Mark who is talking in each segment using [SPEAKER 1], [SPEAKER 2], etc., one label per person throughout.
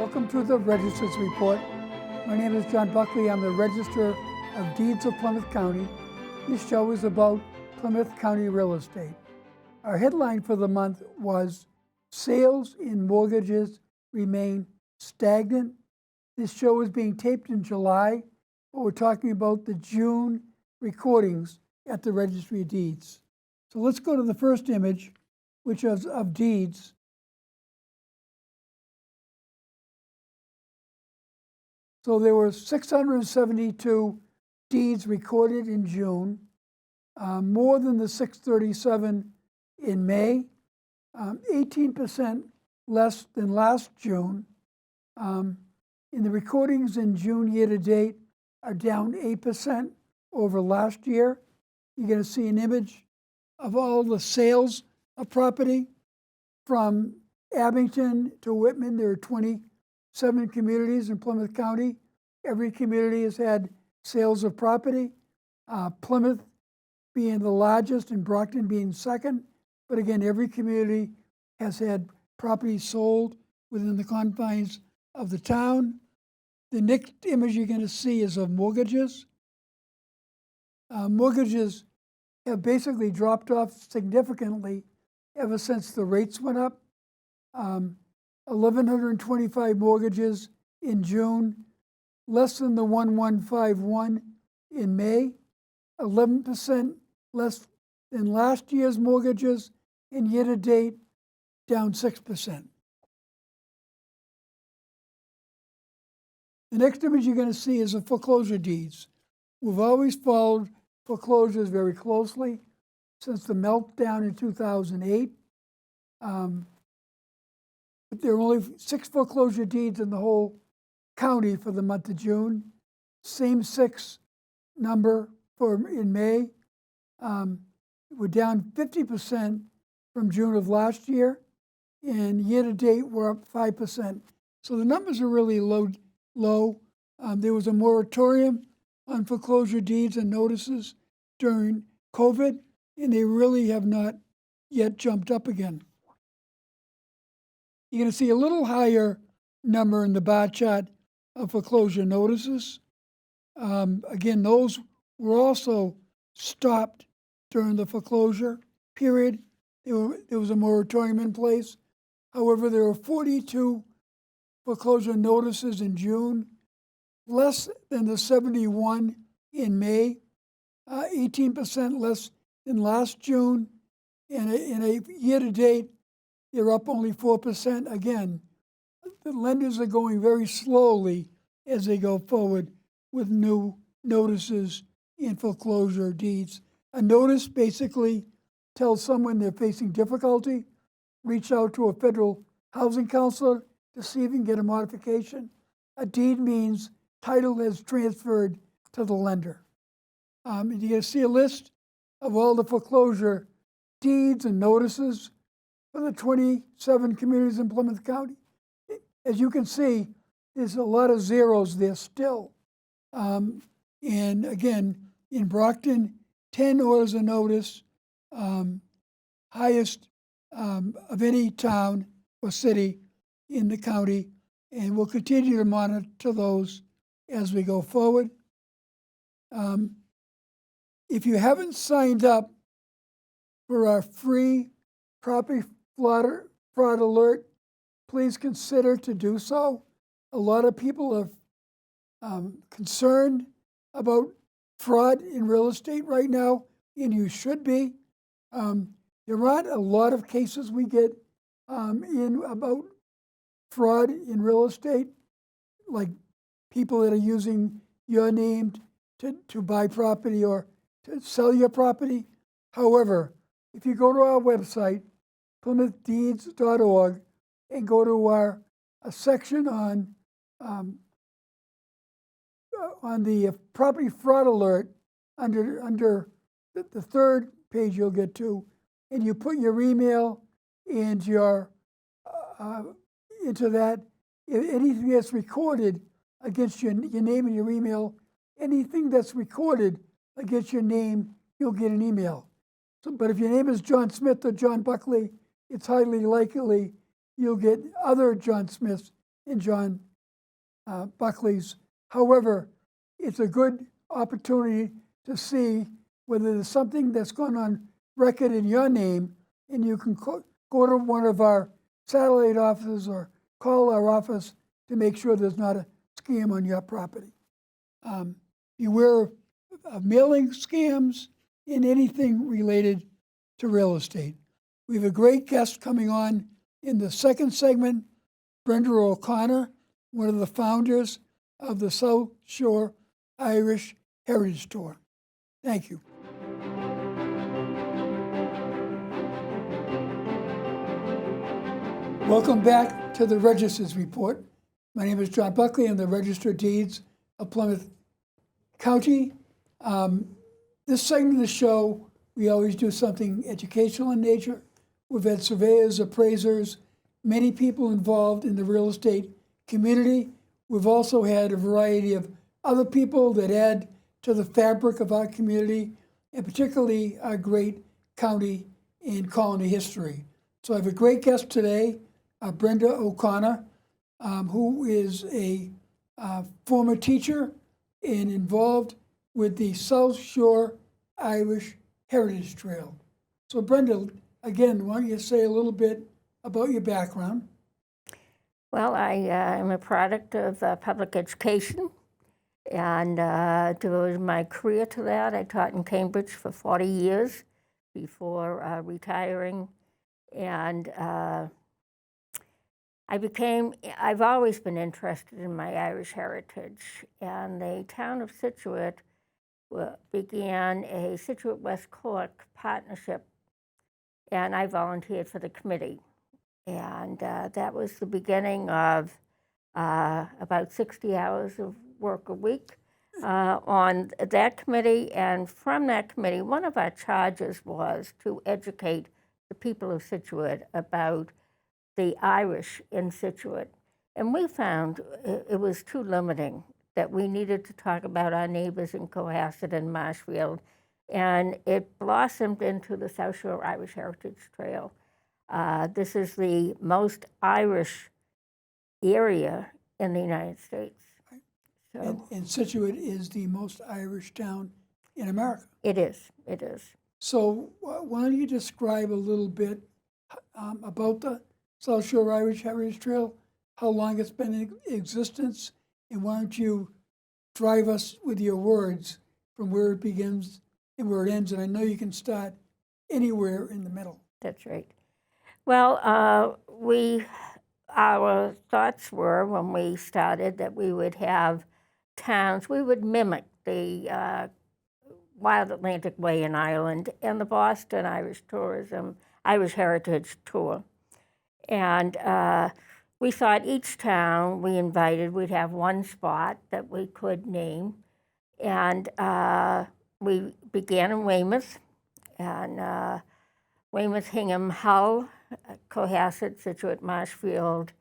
[SPEAKER 1] Welcome to the Register's Report. My name is John Buckley. I'm the Register of Deeds of Plymouth County. This show is about Plymouth County real estate. Our headline for the month was Sales in Mortgages Remain Stagnant. This show is being taped in July, but we're talking about the June recordings at the Registry of Deeds. So let's go to the first image, which is of deeds. So there were 672 deeds recorded in June, more than the 637 in May, 18% less than last June. And the recordings in June year-to-date are down 8% over last year. You're going to see an image of all the sales of property from Abington to Whitman. There are 27 communities in Plymouth County. Every community has had sales of property, Plymouth being the largest and Brockton being second. But again, every community has had property sold within the confines of the town. The next image you're going to see is of mortgages. Mortgages have basically dropped off significantly ever since the rates went up. 1,125 mortgages in June, less than the 1,151 in May, 11% less than last year's mortgages, and year-to-date down 6%. The next image you're going to see is of foreclosure deeds. We've always followed foreclosures very closely since the meltdown in 2008. But there are only 6 foreclosure deeds in the whole county for the month of June. Same 6 number for in May. We're down 50% from June of last year, and year-to-date we're up 5%. So the numbers are really low. There was a moratorium on foreclosure deeds and notices during COVID, and they really have not yet jumped up again. You're going to see a little higher number in the bar chart of foreclosure notices. Again, those were also stopped during the foreclosure period. There was a moratorium in place. However, there were 42 foreclosure notices in June, less than the 71 in May, 18% less than last June, and in a year-to-date, they're up only 4%. Again, the lenders are going very slowly as they go forward with new notices in foreclosure deeds. A notice basically tells someone they're facing difficulty, reach out to a federal housing counselor to see if you can get a modification. A deed means title has transferred to the lender. And you're going to see a list of all the foreclosure deeds and notices for the 27 communities in Plymouth County. As you can see, there's a lot of zeros there still. And again, in Brockton, 10 orders of notice, highest of any town or city in the county, and we'll continue to monitor those as we go forward. If you haven't signed up for our free property fraud alert, please consider to do so. A lot of people are concerned about fraud in real estate right now, and you should be. There aren't a lot of cases we get in about fraud in real estate, like people that are using your name to buy property or to sell your property. However, if you go to our website, PlymouthDeeds.org, and go to a section on the property fraud alert under the third page you'll get to, and you put your email and your into that. Anything that's recorded against your name and your email, anything that's recorded against your name, you'll get an email. So, but if your name is John Smith or John Buckley, it's highly likely you'll get other John Smiths and John Buckley's. However, it's a good opportunity to see whether there's something that's gone on record in your name, and you can go to one of our satellite offices or call our office to make sure there's not a scam on your property. Beware of mailing scams and anything related to real estate. We have a great guest coming on in the second segment, Brenda O'Connor, one of the founders of the South Shore Irish Heritage Tour. Thank you. Welcome back to the Register's Report. My name is John Buckley. I'm the Register of Deeds of Plymouth County. This segment of the show, we always do something educational in nature. We've had surveyors, appraisers, many people involved in the real estate community. We've also had a variety of other people that add to the fabric of our community, and particularly our great county and colony history. So I have a great guest today, Brenda O'Connor, who is a former teacher and involved with the South Shore Irish Heritage Trail. So Brenda, again, why don't you say a little bit about your background?
[SPEAKER 2] Well, I am a product of public education, and devoted my career to that. I taught in Cambridge for 40 years before retiring, and I've always been interested in my Irish heritage, and the town of Scituate began a Scituate West Cork partnership, and I volunteered for the committee. And that was the beginning of about 60 hours of work a week on that committee. And from that committee, one of our charges was to educate the people of Scituate about the Irish in Scituate. And we found it was too limiting, that we needed to talk about our neighbors in Cohasset and Marshfield. And it blossomed into the South Shore Irish Heritage Trail. This is the most Irish area in the United States. So,
[SPEAKER 1] and Scituate is the most Irish town in America.
[SPEAKER 2] It is.
[SPEAKER 1] So why don't you describe a little bit about the South Shore Irish Heritage Trail, how long it's been in existence, and why don't you drive us with your words from where it begins and where it ends. And I know you can start anywhere in the middle.
[SPEAKER 2] That's right. Well, our thoughts were, when we started, that we would have towns, we would mimic the Wild Atlantic Way in Ireland and the Boston Irish Heritage Tour. And we thought each town we invited, we'd have one spot that we could name. And we began in Weymouth, and Weymouth, Hingham, Hull, Cohasset, Scituate, Marshfield,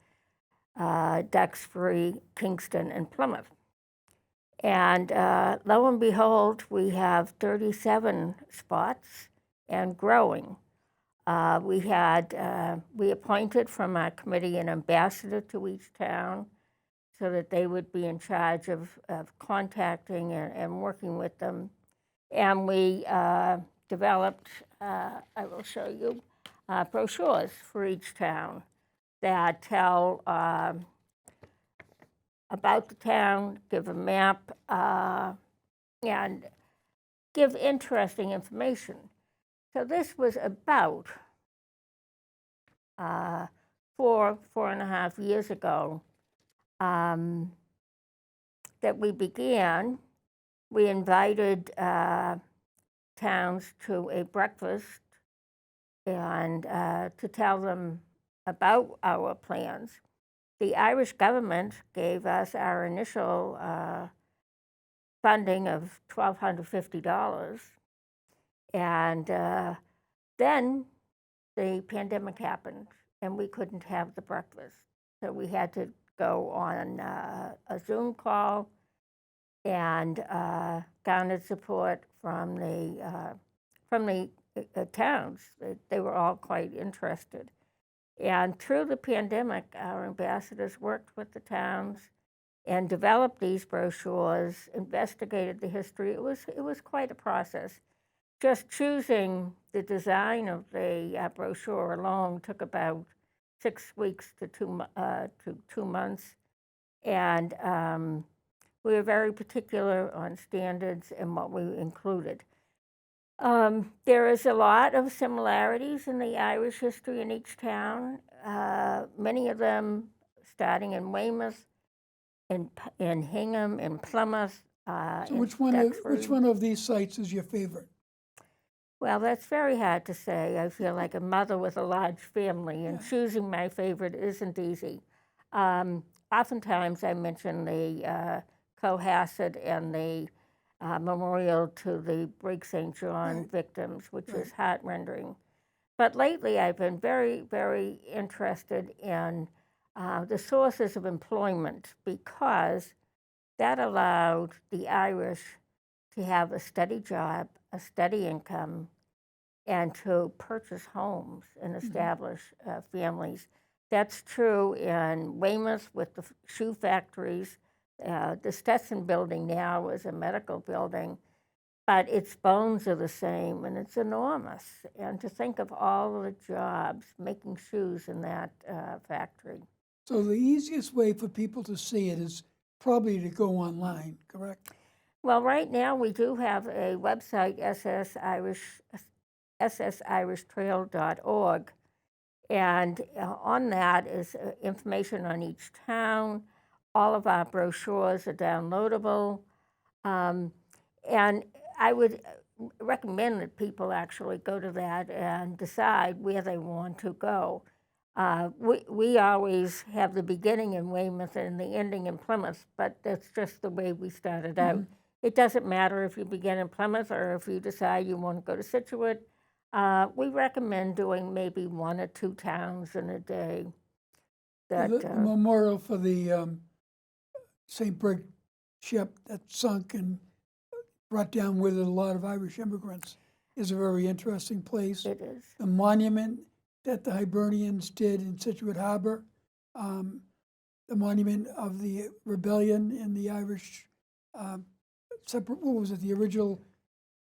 [SPEAKER 2] Duxbury, Kingston, and Plymouth. And lo and behold, we have 37 spots and growing. We appointed from our committee an ambassador to each town so that they would be in charge of contacting and working with them. And we developed, I will show you, brochures for each town that tell about the town, give a map, and give interesting information. So this was about 4.5 years ago that we began. We invited towns to a breakfast and to tell them about our plans. The Irish government gave us our initial funding of $1,250, and then the pandemic happened, and we couldn't have the breakfast. So we had to go on a Zoom call and garnered support from the towns. They were all quite interested. And through the pandemic, our ambassadors worked with the towns and developed these brochures, investigated the history. It was quite a process. Just choosing the design of the brochure alone took about 6 weeks to 2 months, and we were very particular on standards and what we included. There is a lot of similarities in the Irish history in each town, many of them starting in Weymouth, in Hingham, in Plymouth,
[SPEAKER 1] So
[SPEAKER 2] in
[SPEAKER 1] which
[SPEAKER 2] Duxbury.
[SPEAKER 1] one of these sites is your favorite?
[SPEAKER 2] Well, that's very hard to say. I feel like a mother with a large family, and
[SPEAKER 1] Yeah.
[SPEAKER 2] choosing my favorite isn't easy. Oftentimes, I mention the Cohasset and the memorial to the Brig St. John
[SPEAKER 1] Right.
[SPEAKER 2] victims, which
[SPEAKER 1] Right.
[SPEAKER 2] is heart-rending. But lately, I've been very, very interested in the sources of employment, because that allowed the Irish to have a steady job, a steady income, and to purchase homes and establish families. That's true in Weymouth with the shoe factories. The Stetson building now is a medical building, but its bones are the same, and it's enormous. And to think of all of the jobs making shoes in that factory.
[SPEAKER 1] So the easiest way for people to see it is probably to go online, correct?
[SPEAKER 2] Well, right now we do have a website, ssirishtrail.org, and on that is information on each town. All of our brochures are downloadable, um, and I would recommend that people actually go to that and decide where they want to go. We always have the beginning in Weymouth and the ending in Plymouth, but that's just the way we started out. It doesn't matter if you begin in Plymouth or if you decide you want to go to Scituate. We recommend doing maybe 1 or 2 towns in a day.
[SPEAKER 1] The memorial for the St. Brig ship that sunk and brought down with it a lot of Irish immigrants is a very interesting place.
[SPEAKER 2] It is.
[SPEAKER 1] The monument that the Hibernians did in Scituate Harbor, the monument of the rebellion in the Irish separate. What was it? The original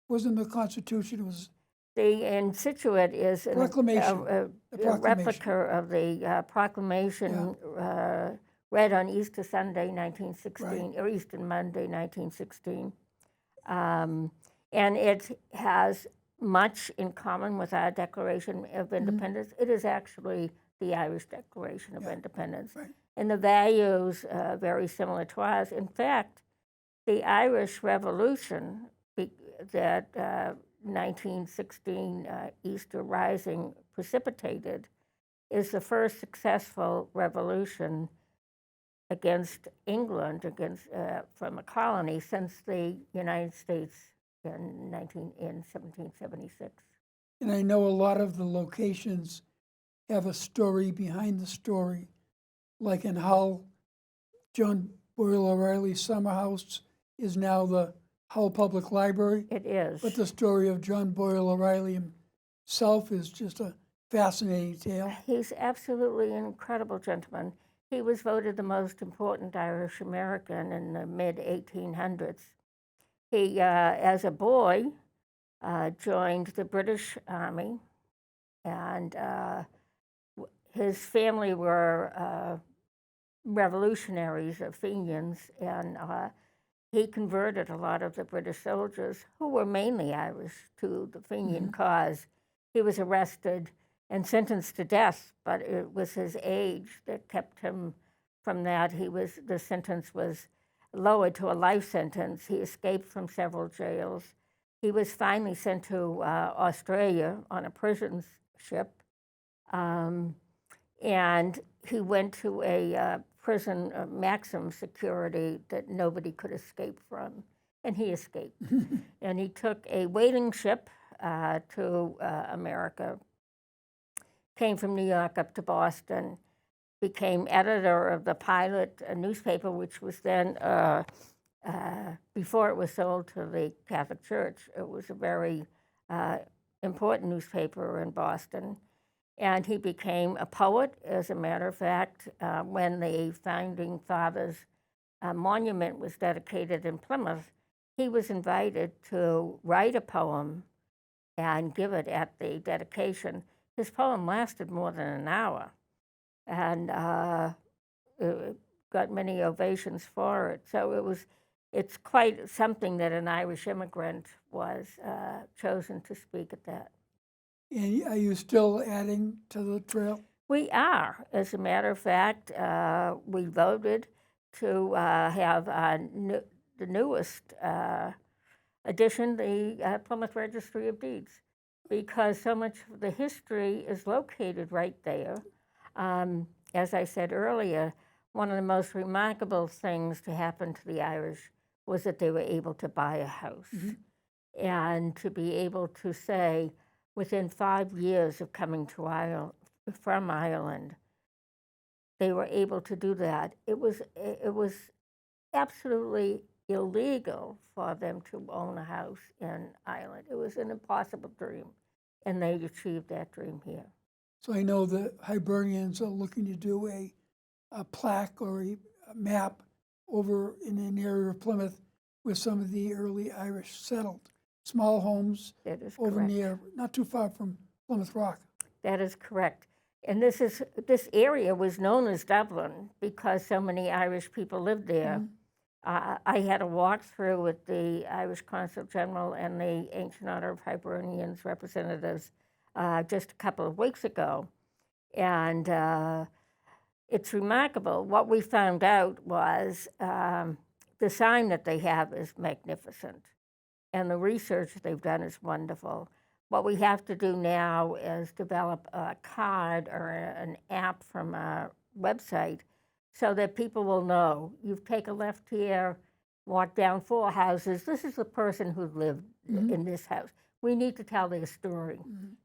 [SPEAKER 1] wasn't the Constitution. It was
[SPEAKER 2] In Scituate is
[SPEAKER 1] proclamation.
[SPEAKER 2] a
[SPEAKER 1] proclamation.
[SPEAKER 2] replica of the proclamation read on Easter Sunday, 1916,
[SPEAKER 1] Right.
[SPEAKER 2] or Easter Monday, 1916. And it has much in common with our Declaration of Independence. It is actually the Irish Declaration of Independence.
[SPEAKER 1] Right.
[SPEAKER 2] And the values are very similar to ours. In fact, the Irish Revolution that 1916 Easter Rising precipitated is the first successful revolution against England, from a colony, since the United States in 1776.
[SPEAKER 1] And I know a lot of the locations have a story behind the story, like in Hull, John Boyle O'Reilly's summer house is now the Hull Public Library.
[SPEAKER 2] It is.
[SPEAKER 1] But the story of John Boyle O'Reilly himself is just a fascinating tale.
[SPEAKER 2] He's absolutely an incredible gentleman. He was voted the most important Irish American in the mid-1800s. He, as a boy, joined the British Army, and his family were revolutionaries, Fenians, and he converted a lot of the British soldiers, who were mainly Irish, to the Fenian cause. He was arrested and sentenced to death, but it was his age that kept him from that. The sentence was lowered to a life sentence. He escaped from several jails. He was finally sent to Australia on a prison ship, and he went to a prison of maximum security that nobody could escape from, and he escaped. And he took a whaling ship to America, came from New York up to Boston, became editor of the Pilot newspaper, which was then, before it was sold to the Catholic Church, it was a very important newspaper in Boston. And he became a poet, as a matter of fact. When the Founding Fathers monument was dedicated in Plymouth, he was invited to write a poem and give it at the dedication. His poem lasted more than an hour, and it got many ovations for it. So it's quite something that an Irish immigrant was chosen to speak at that.
[SPEAKER 1] And are you still adding to the trail?
[SPEAKER 2] We are. As a matter of fact, we voted to have the newest addition, the Plymouth Registry of Deeds, because so much of the history is located right there. As I said earlier, one of the most remarkable things to happen to the Irish was that they were able to buy a house. And to be able to say, within 5 years of coming to from Ireland, they were able to do that. It was absolutely illegal for them to own a house in Ireland. It was an impossible dream, and they achieved that dream here.
[SPEAKER 1] So I know the Hibernians are looking to do a plaque or a map over in an area of Plymouth where some of the early Irish settled. Small homes
[SPEAKER 2] That is
[SPEAKER 1] over
[SPEAKER 2] correct.
[SPEAKER 1] near, not too far from Plymouth Rock.
[SPEAKER 2] That is correct. And this area was known as Dublin because so many Irish people lived there. I had a walkthrough with the Irish Consul General and the Ancient Order of Hibernians representatives just a couple of weeks ago. And it's remarkable. What we found out was the sign that they have is magnificent, and the research they've done is wonderful. What we have to do now is develop a card or an app from our website so that people will know, you take a left here, walk down 4 houses, this is the person who lived in this house. We need to tell their story.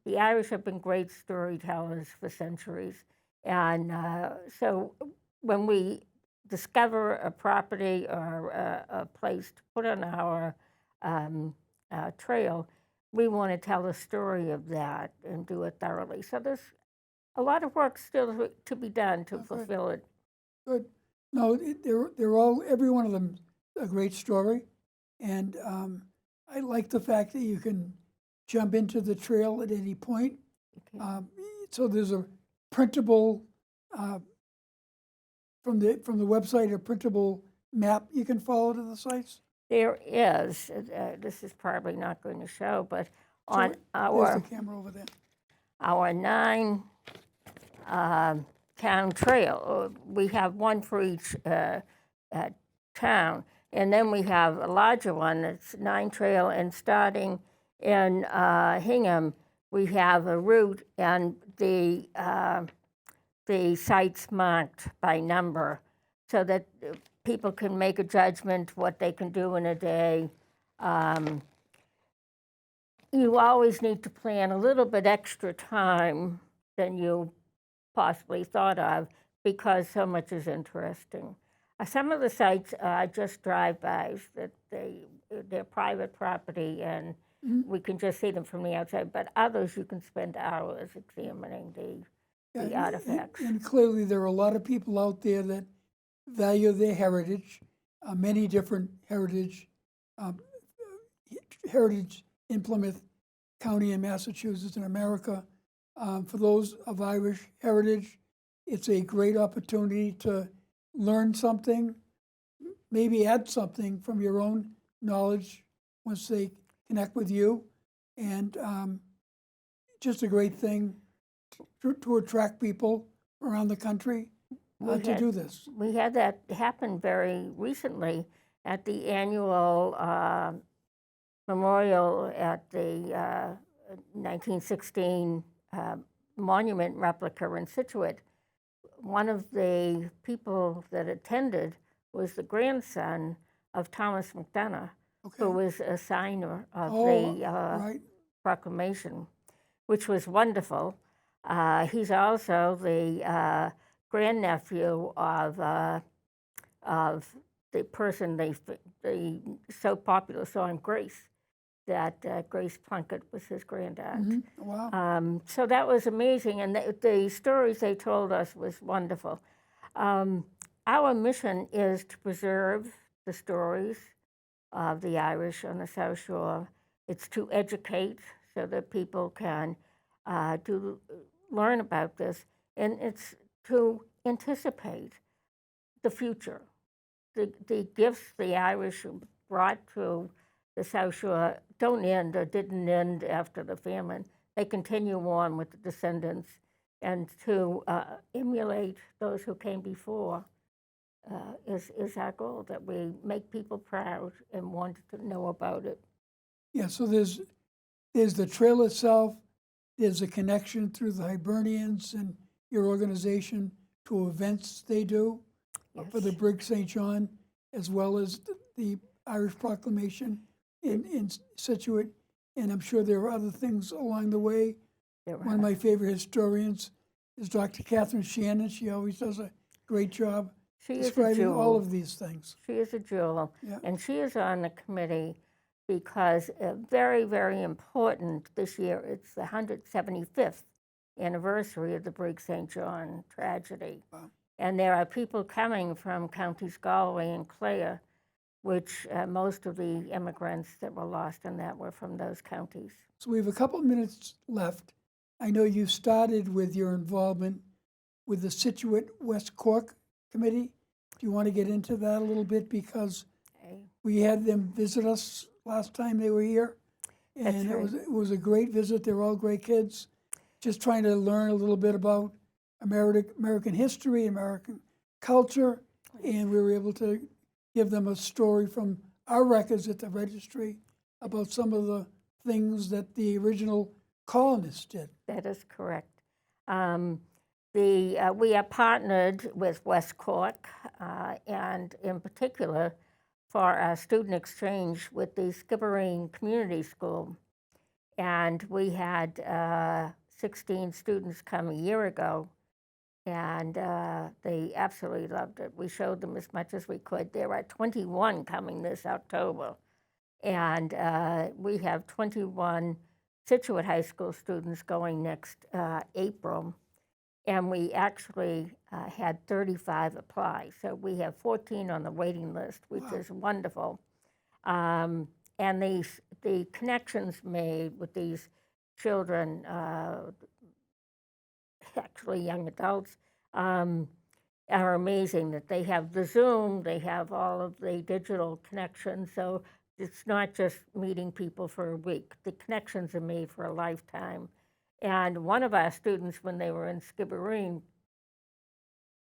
[SPEAKER 2] The Irish have been great storytellers for centuries. And so when we discover a property or a place to put on our trail, we want to tell the story of that and do it thoroughly. So there's a lot of work still to be done to fulfill it.
[SPEAKER 1] Good. No, they're all, every one of them a great story. And I like the fact that you can jump into the trail at any point. So there's a printable, from the website, a printable map you can follow to the sites.
[SPEAKER 2] There is, this is probably not going to show, but on
[SPEAKER 1] There's the camera over there.
[SPEAKER 2] our 9 town trail, we have one for each town, and then we have a larger one that's 9 trail, and starting in Hingham, we have a route, and the sites marked by number so that people can make a judgment what they can do in a day. You always need to plan a little bit extra time than you possibly thought of because so much is interesting. Some of the sites are just drive-bys, that they're private property and we can just see them from the outside, but others you can spend hours examining the artifacts.
[SPEAKER 1] And clearly there are a lot of people out there that value their heritage, many different heritage in Plymouth County in Massachusetts and America. For those of Irish heritage, it's a great opportunity to learn something, maybe add something from your own knowledge once they connect with you, and just a great thing to attract people around the country to do this.
[SPEAKER 2] We had that happen very recently at the annual memorial at the 1916 monument replica in Scituate. One of the people that attended was the grandson of Thomas McDonough, who was a signer of the proclamation, which was wonderful. He's also the grandnephew of the person they so popular song Grace. that Grace Plunkett was his grandaunt.
[SPEAKER 1] Wow.
[SPEAKER 2] So that was amazing, and the stories they told us was wonderful. Our mission is to preserve the stories of the Irish on the South Shore. It's to educate so that people can learn about this, and it's to anticipate the future. The gifts the Irish brought to the South Shore don't end or didn't end after the famine. They continue on with the descendants, and to emulate those who came before is our goal, that we make people proud and want to know about it.
[SPEAKER 1] Yeah, so there's the trail itself, there's a connection through the Hibernians and your organization to events they do for the Brig St. John, as well as the Irish Proclamation in Situate, and I'm sure there are other things along the way. One of my favorite historians is Dr. Catherine Shannon. She always does a great job describing all of these things.
[SPEAKER 2] She is a jewel,
[SPEAKER 1] Yeah.
[SPEAKER 2] and she is on the committee because very, very important this year. It's the 175th anniversary of the Brig St. John tragedy.
[SPEAKER 1] Wow.
[SPEAKER 2] And there are people coming from counties Galway and Clare, which most of the immigrants that were lost in that were from those counties.
[SPEAKER 1] So we have a couple of minutes left. I know you started with your involvement with the Situate West Cork Committee. Do you want to get into that a little bit? Because we had them visit us last time they were here, and it was a great visit. They're all great kids, just trying to learn a little bit about American history, American culture, and we were able to give them a story from our records at the registry about some of the things that the original colonists did.
[SPEAKER 2] That is correct. We are partnered with West Cork, and in particular for our student exchange with the Skibbereen Community School. And we had 16 students come a year ago, and they absolutely loved it. We showed them as much as we could. There are 21 coming this October, and we have 21 Situate High School students going next April, and we actually had 35 apply. So we have 14 on the waiting list, which is wonderful. And the connections made with these children, actually young adults, are amazing. That they have the Zoom, they have all of the digital connections. So it's not just meeting people for a week. The connections are made for a lifetime. And one of our students, when they were in Skibbereen,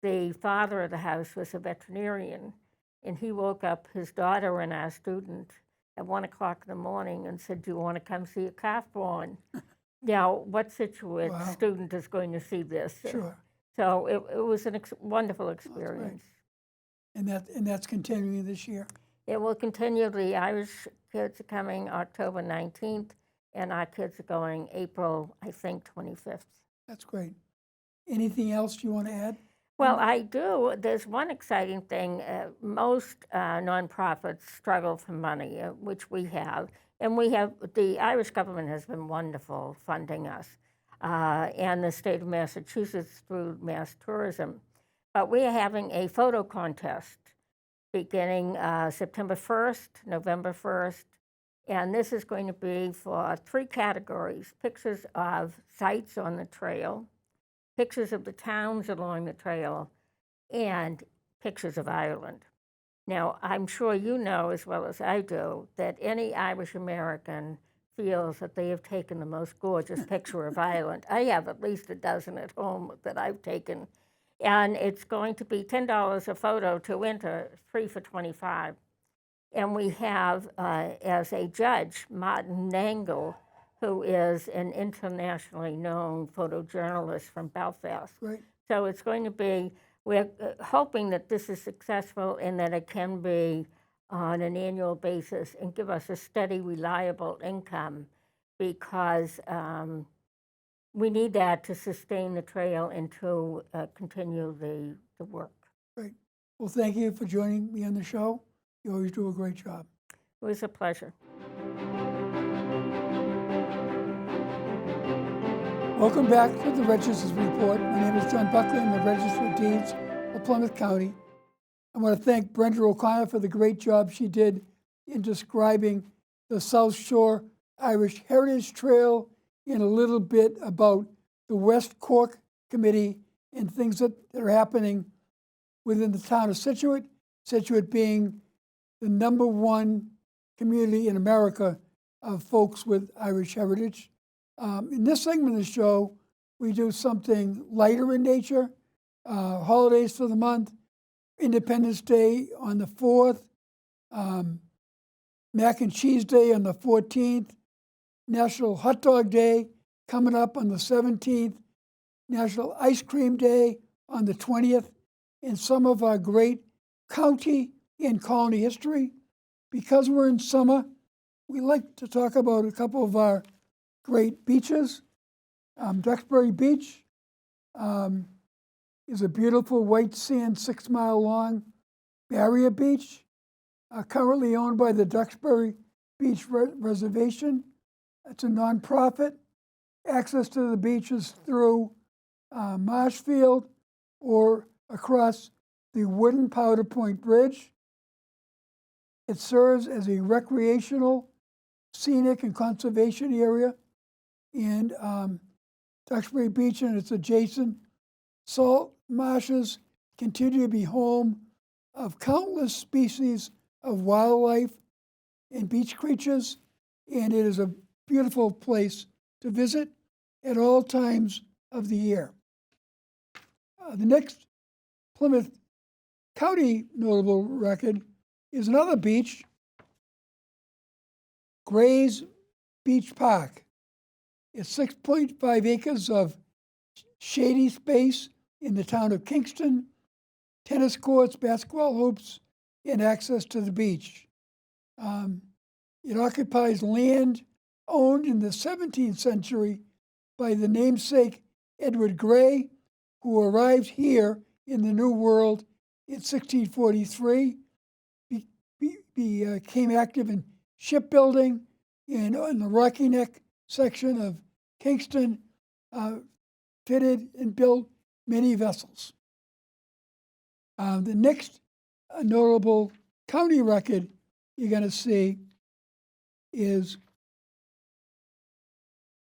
[SPEAKER 2] the father of the house was a veterinarian, and he woke up his daughter and our student at 1 o'clock in the morning and said, "Do you want to come see a calf born?" Now, what Situate student is going to see this?
[SPEAKER 1] Sure.
[SPEAKER 2] So it was a wonderful experience.
[SPEAKER 1] And that's continuing this year?
[SPEAKER 2] It will continue. The Irish kids are coming October 19th, and our kids are going April, I think, 25th.
[SPEAKER 1] That's great. Anything else you want to add?
[SPEAKER 2] Well, I do. There's one exciting thing. Most nonprofits struggle for money, which we have. And the Irish government has been wonderful funding us, and the state of Massachusetts through Mass Tourism. But we are having a photo contest beginning September 1st, November 1st, and this is going to be for 3 categories: pictures of sites on the trail, pictures of the towns along the trail, and pictures of Ireland. Now, I'm sure you know as well as I do that any Irish American feels that they have taken the most gorgeous picture of Ireland. I have at least a dozen at home that I've taken. And it's going to be $10 a photo to enter, 3 for $25. And we have, as a judge, Martin Nangle, who is an internationally known photojournalist from Belfast.
[SPEAKER 1] Right.
[SPEAKER 2] So it's going to be, we're hoping that this is successful and that it can be on an annual basis and give us a steady, reliable income, because we need that to sustain the trail and to continue the work.
[SPEAKER 1] Great. Well, thank you for joining me on the show. You always do a great job.
[SPEAKER 2] It was a pleasure.
[SPEAKER 1] Welcome back to the Register's Report. My name is John Buckley. I'm the Register of Deeds of Plymouth County. I want to thank Brenda O'Connor for the great job she did in describing the South Shore Irish Heritage Trail and a little bit about the West Cork Committee and things that are happening within the town of Scituate, Scituate being the #1 community in America of folks with Irish heritage. In this segment of the show, we do something lighter in nature, holidays for the month, Independence Day on the 4th, Mac and Cheese Day on the 14th, National Hot Dog Day coming up on the 17th, National Ice Cream Day on the 20th, and some of our great county and colony history. Because we're in summer, we like to talk about a couple of our great beaches. Duxbury Beach is a beautiful white sand 6-mile long barrier beach, currently owned by the Duxbury Beach Reservation. It's a nonprofit. Access to the beach is through Marshfield or across the wooden Powder Point Bridge. It serves as a recreational, scenic, and conservation area. And Duxbury Beach and its adjacent salt marshes continue to be home of countless species of wildlife and beach creatures, and it is a beautiful place to visit at all times of the year. The next Plymouth County notable record is another beach, Gray's Beach Park. It's 6.5 acres of shady space in the town of Kingston, tennis courts, basketball hoops, and access to the beach. It occupies land owned in the 17th century by the namesake Edward Gray, who arrived here in the New World in 1643, became active in shipbuilding, and in the Rocky Neck section of Kingston, fitted and built many vessels. The next notable county record you're going to see is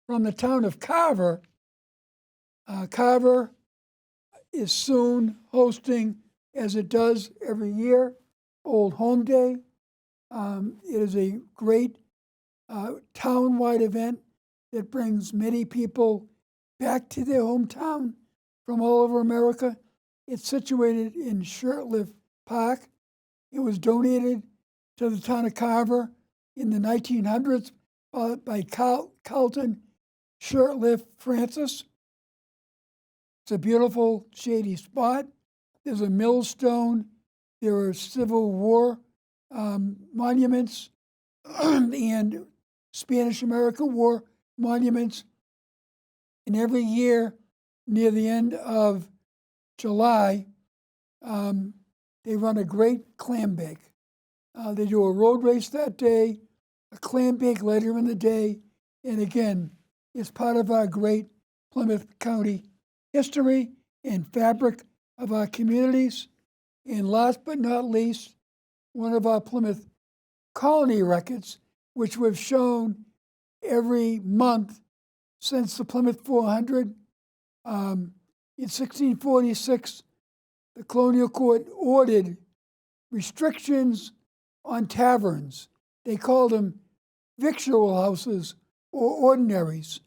[SPEAKER 1] from the town of Carver. Carver is soon hosting, as it does every year, Old Home Day. It is a great town-wide event that brings many people back to their hometown from all over America. It's situated in Shirtlift Park. It was donated to the town of Carver in the 1900s by Carlton Shirtlift Francis. It's a beautiful, shady spot. There's a millstone. There are Civil War monuments and Spanish-American War monuments. And every year, near the end of July, they run a great clam bake. They do a road race that day, a clam bake later in the day, and again, it's part of our great Plymouth County history and fabric of our communities. And last but not least, one of our Plymouth Colony records, which we've shown every month since the Plymouth 400. In 1646, the colonial court ordered restrictions on taverns. They called them victual houses or ordinaries.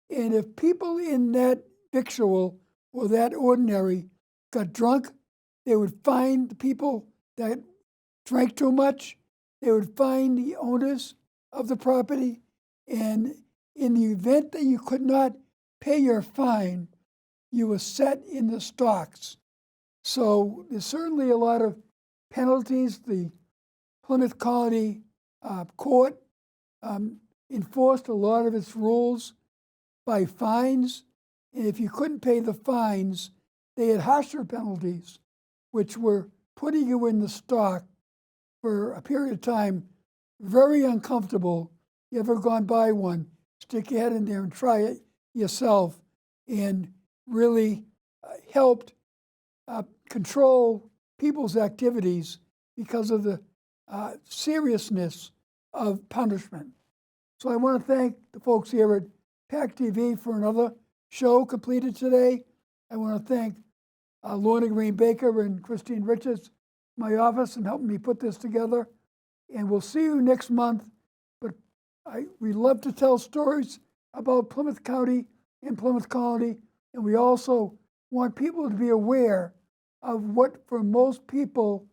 [SPEAKER 1] And if people in that victual or that ordinary got drunk, they would fine the people that drank too much. They would fine the owners of the property. And in the event that you could not pay your fine, you were set in the stocks. So there's certainly a lot of penalties. The Plymouth Colony Court enforced a lot of its rules by fines. And if you couldn't pay the fines, they had harsher penalties, which were putting you in the stock for a period of time, very uncomfortable. You ever gone by one, stick your head in there and try it yourself. and really helped control people's activities because of the seriousness of punishment. So I want to thank the folks here at PAC TV for another show completed today. I want to thank Lorna Green Baker and Christine Richards, my office, and helping me put this together. And we'll see you next month. But we love to tell stories about Plymouth County and Plymouth Colony, and we also want people to be aware of what, for most people,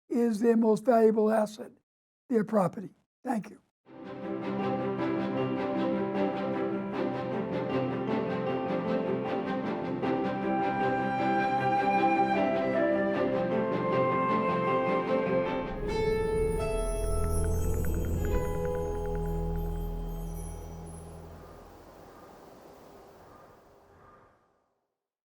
[SPEAKER 1] is their most valuable asset, their property. Thank you.